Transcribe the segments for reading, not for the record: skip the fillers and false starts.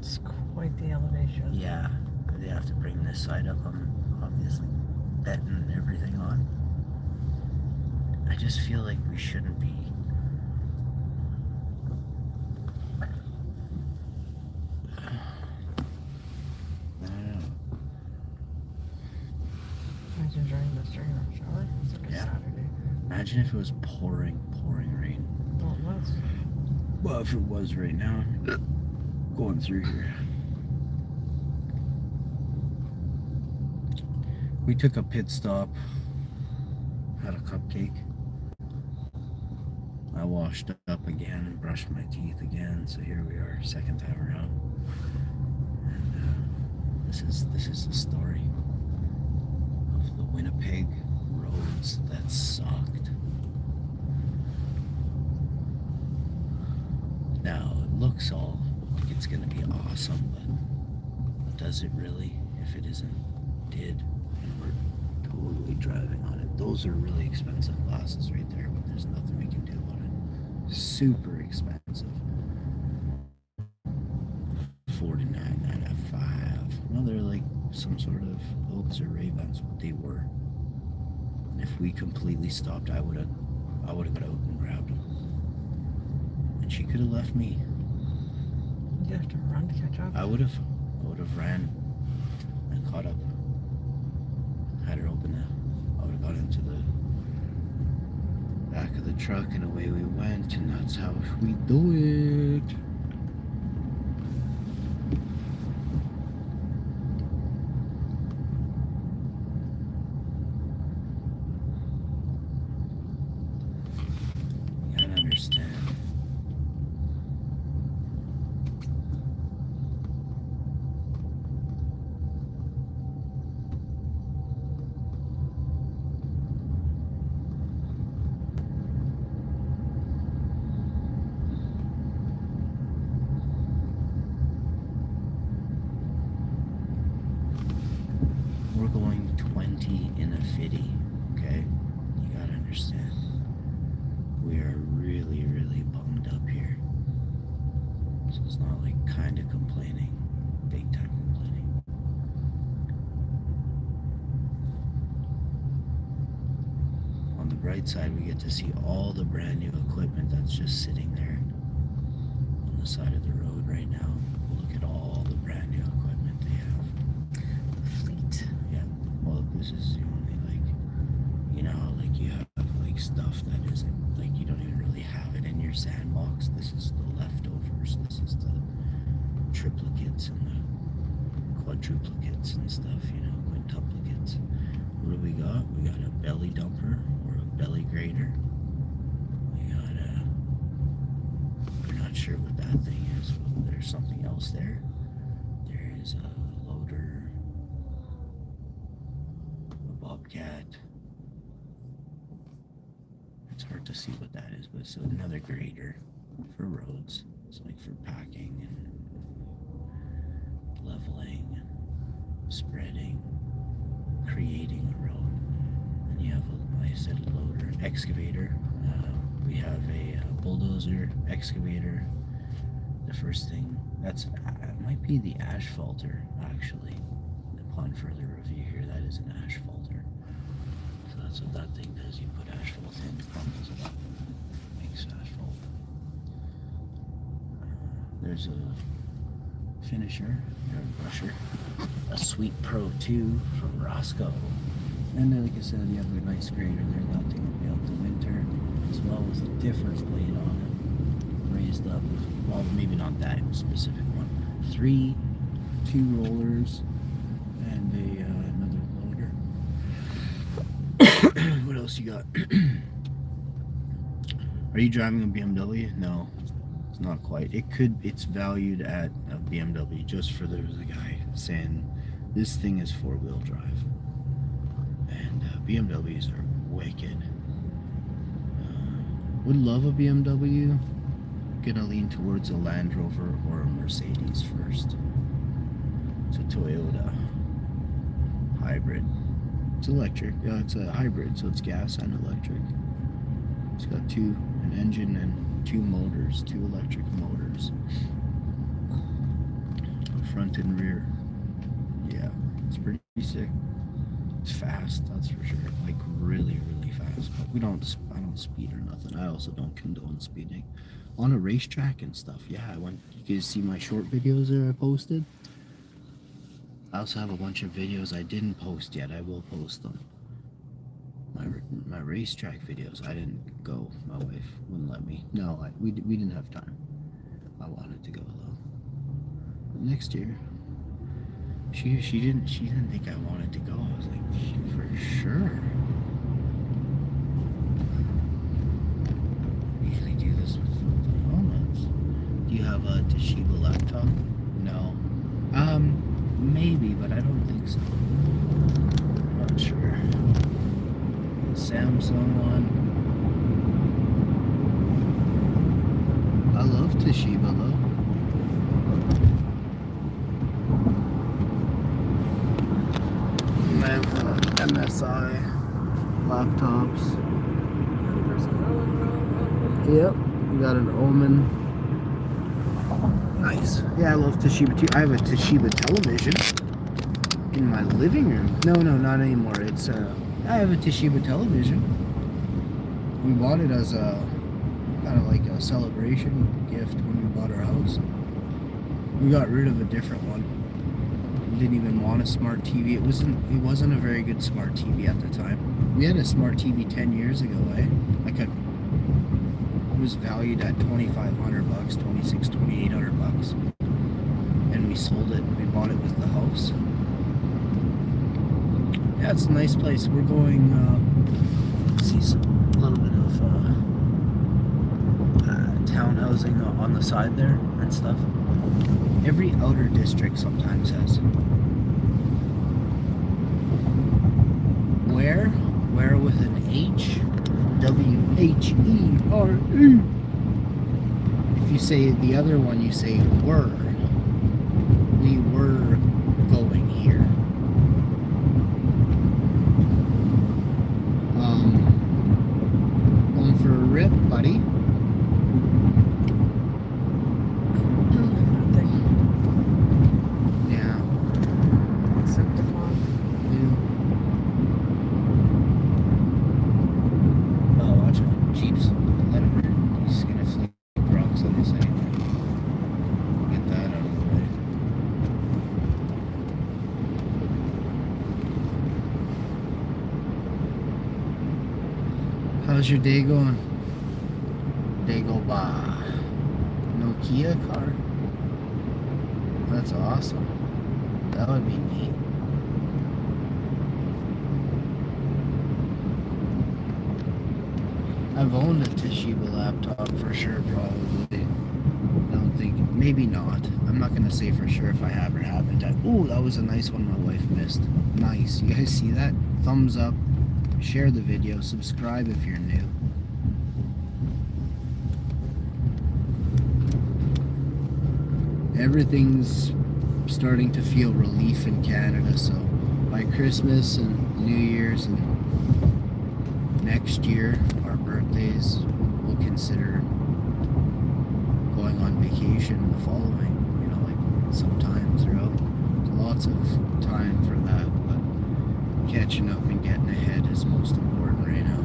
It's quite the elevation. Yeah, they have to bring this side up. I'm obviously betting everything on. I just feel like we shouldn't be. I don't know. Imagine during this during rush hour. It's like a Saturday. Imagine if it was pouring rain. Well, it was. Well, if it was right now, going through here. We took a pit stop, had a cupcake. I washed up again and brushed my teeth again, so here we are, second time around. And this is the story of the Winnipeg roads that sucked. Now it looks all like it's gonna be awesome, but does it really? If it did, and we're totally driving on it. Those are really expensive glasses right there, but there's nothing we can do about it. Super expensive. $49.95. No, they're like some sort of Oaks or Ray-Bans, what they were. And if we completely stopped, I would have got out and grabbed them. And she could have left me. You have to run to catch up. I would have ran and caught up. Had her open I would have got into the back of the truck and away we went, and that's how we do it. You gotta understand. We're going 20 in a 50, okay? You gotta understand. We are really, really bummed up here. So it's not like kind of complaining, big time complaining. On the bright side, we get to see all the brand new equipment that's just sitting there on the side of the road right now. Look at all the brand new equipment they have. Fleet. Yeah. Well, this is the only, like, you know, like you have like stuff that isn't, like, you don't even really have it in your sandbox. This is the leftovers. This is the triplicates and the quadruplicates and stuff, you know, quintuplicates. What do we got? We got a belly dumper or a belly grader. We got we're not sure what that thing is, but there's something else there. There is a loader, a bobcat. It's hard to see what that is, but it's another grader for roads. It's like for packing and leveling and spreading, creating a road. And you have, like I said, a loader, an excavator. We have a bulldozer, excavator. The first thing, it might be the asphalter, actually. Upon further review here, that is an asphalter. So that's what that thing does. You put asphalt in, crumbles it up, makes asphalt. There's a finisher, or a brusher, a Sweet Pro 2 from Roscoe. And then, like I said, you have a nice grader there. That thing will be out the winter, as well as a different blade on it, raised up. Well, maybe not that specific one. 2 rollers, and another loader. What else you got? Are you driving a BMW? No, it's not quite. It's valued at a BMW, just for there's a guy saying this thing is 4-wheel drive. And BMWs are wicked. Would love a BMW. Gonna lean towards a Land Rover or a Mercedes first. It's a Toyota hybrid. It's electric. Yeah, it's a hybrid, so it's gas and electric. It's got an engine and 2 motors, 2 electric motors. front and rear. Yeah, it's pretty sick. It's fast, that's for sure. Like really, really fast. But I don't speed or nothing. I also don't condone speeding on a racetrack and stuff. Yeah, I went. You guys see my short videos that I posted? I also have a bunch of videos I didn't post yet. I will post them. My racetrack videos. I didn't go. My wife wouldn't let me. No, we didn't have time. I wanted to go though. Next year. She didn't think I wanted to go. I was like, for sure. I usually do this with the helmets. Do you have a Toshiba laptop? No. Maybe, but I don't think so. I'm not sure. The Samsung one. I love Toshiba though. I have MSI laptops. Yep, we got an Omen. Nice. Yeah, I love Toshiba too. I have a Toshiba television in my living room. No, not anymore. It's I have a Toshiba television. We bought it as a kind of like a celebration gift when we bought our house. We got rid of a different one. We didn't even want a smart TV. It wasn't a very good smart TV at the time. We had a smart TV 10 years ago, eh? It was valued at $2,500, $2,600, $2,800, and we sold it. We bought it with the house. Yeah, it's a nice place. We're going. See a little bit of town housing on the side there and stuff. Every outer district sometimes has. Where with an H. W-H-E-R-E. If you say the other one, you say were. We were going here. Going for a rip, buddy. Yeah. Except the one. Jeeps, let him in. He's gonna flick rocks on his anyway. Get that out of the way. How's your day going? Day go by. Nokia car? That's awesome. That would be neat. I've owned a Toshiba laptop for sure, probably. I don't think, maybe not. I'm not gonna say for sure if I have or haven't. Ooh, that was a nice one my wife missed. Nice. You guys see that? Thumbs up, share the video, subscribe if you're new. Everything's starting to feel relief in Canada, so by Christmas and New Year's and next year, our birthdays, we'll consider going on vacation the following, like sometime throughout. Lots of time for that, but catching up and getting ahead is most important right now.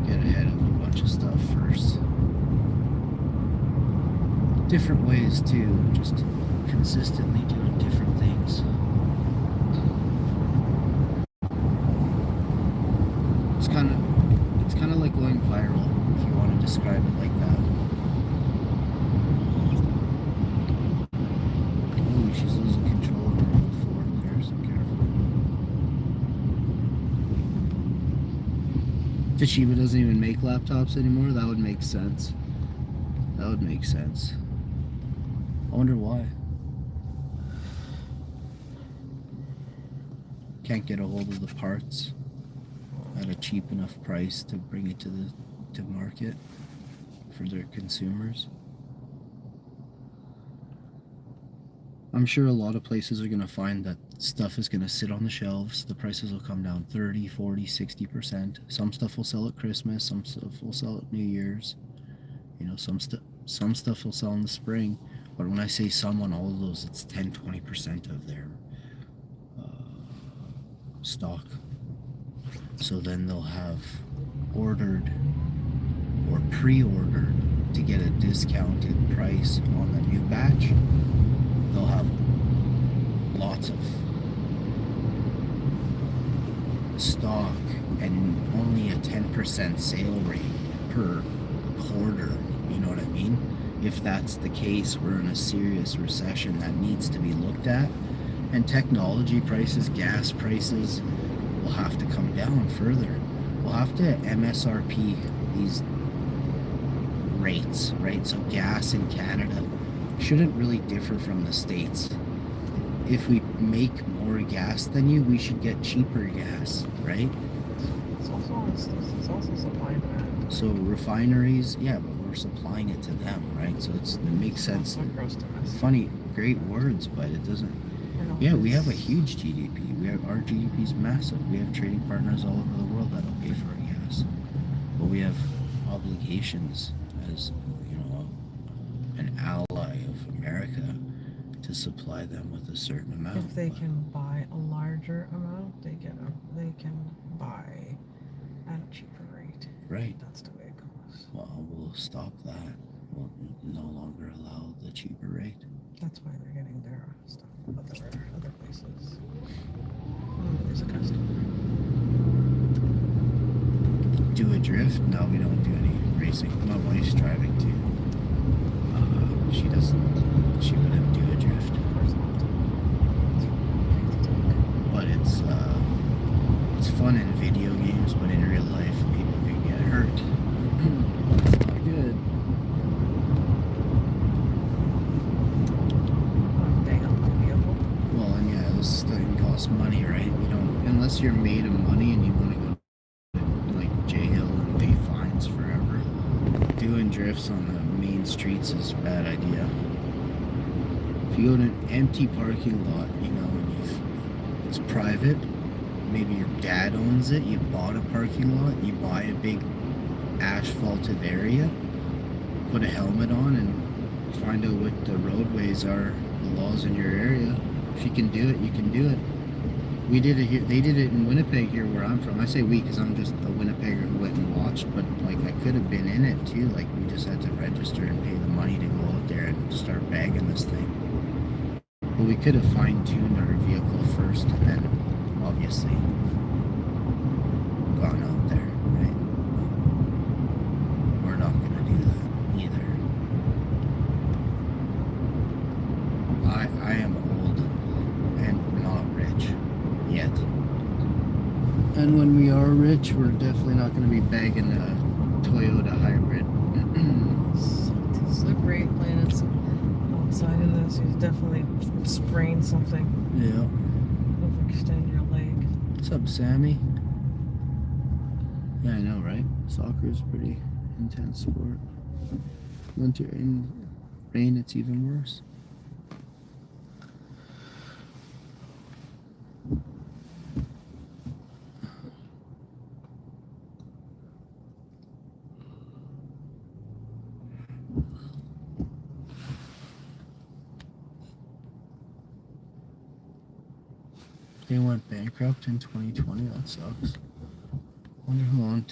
Get ahead of a bunch of stuff first. Different ways too, just consistently doing different things. It's kind of like going viral, if you want to describe it like that. Ooh, she's losing control of her fork there, so careful. Toshiba doesn't even make laptops anymore? That would make sense. That would make sense. I wonder why. Can't get a hold of the parts at a cheap enough price to bring it to market for their consumers. I'm sure a lot of places are going to find that stuff is going to sit on the shelves. The prices will come down 30, 40, 60%. Some stuff will sell at Christmas, some stuff will sell at New Year's. Some stuff will sell in the spring. But when I say some on all of those, it's 10-20% of their stock. So then they'll have ordered or pre-ordered to get a discounted price on the new batch. They'll have lots of stock and only a 10% sale rate per quarter. You know what I mean? If that's the case, we're in a serious recession that needs to be looked at. And technology prices, gas prices will have to come down further. We'll have to MSRP these rates, right? So gas in Canada shouldn't really differ from the States. If we make more gas than you, we should get cheaper gas, right? It's also supply and demand. So refineries, yeah, but we're supplying it to them, right? So it makes sense. That's gross to us. Funny, great words, but it doesn't. Yeah, we have a huge GDP. Our GDP is massive. We have trading partners all over the world that'll pay for our gas, but we have obligations as, you know, an ally of America to supply them with a certain amount. If they can buy a larger amount, they can buy at a cheaper rate. Right. That's the way it goes. Well, we'll stop that. We'll no longer allow the cheaper rate. That's why they're getting their stuff other places. There's a customer. Do a drift? No, we don't do any racing. My wife's driving too. She doesn't. She wouldn't do a drift. Of course not. But it's fun in video games, but in real life, people can get hurt. It's not good. Bang up my vehicle. Well, and yeah, this thing costs money, right? You don't, unless you're made of money and you want to go to like jail and pay fines forever. Doing drifts on the main streets is a bad idea. If you go to an empty parking lot, you know, and it's private, maybe your dad owns it, you bought a parking lot, you buy a big asphalted area, put a helmet on and find out what the roadways are, the laws in your area. If you can do it, you can do it. We did it here. They did it in Winnipeg here where I'm from. I say we because I'm just a Winnipegger who went and watched, but like I could have been in it too. Like we just had to register and pay the money to go out there and start bagging this thing. But we could have fine-tuned our vehicle first and then obviously gone out there, right? We're not going to do that either. I am old and not rich yet. And when we are rich, we're definitely not going to be bagging a Toyota hybrid. It's slippery playing outside in this. You definitely sprain something. Yeah. Overextend your leg. What's up, Sammy? Yeah, I know, right? Soccer is pretty intense sport. Winter in rain, it's even worse. They went bankrupt in 2020. That sucks. Wonder who owned